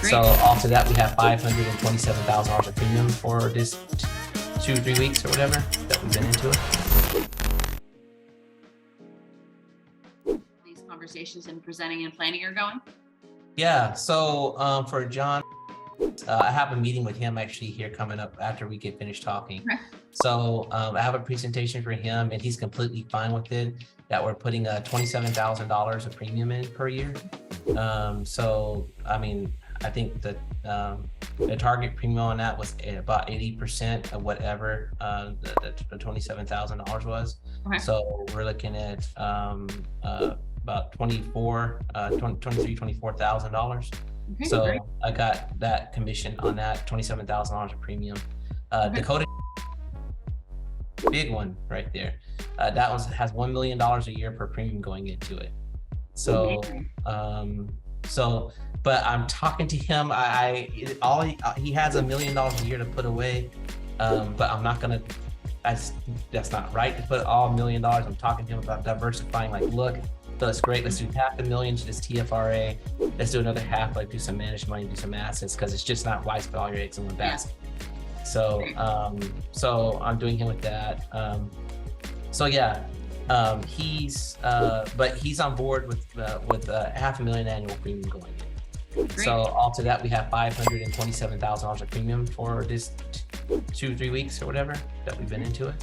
So all to that, we have $527,000 of premium for this 2-3 weeks or whatever that we've been into it. These conversations and presenting and planning are going? Yeah, so for John, I have a meeting with him actually here coming up after we get finished talking. Okay. So I have a presentation for him and he's completely fine with it, that we're putting $27,000 of premium in per year. So, I mean, I think that the target premium on that was about 80% of whatever the $27,000 was. Okay. So we're looking at about $24,000. Okay, So great. I got that commission on that $27,000 of premium. Okay. Dakota, big one right there. That one has $1 million a year per premium going into it. So, but I'm talking to him. He has $1 million a year to put away, but I'm not gonna. That's not right to put all $1 million. I'm talking to him about diversifying. Like, look, that's great. Let's do $500,000 to this TFRA. Let's do another half, like do some managed money, do some assets, because it's just not wise to put all your eggs in one basket. So, so I'm doing him with that. So yeah, but he's on board with $500,000 annual premium going in. Great. So all to that, we have $527,000 of premium for this 2-3 weeks or whatever that we've been into it.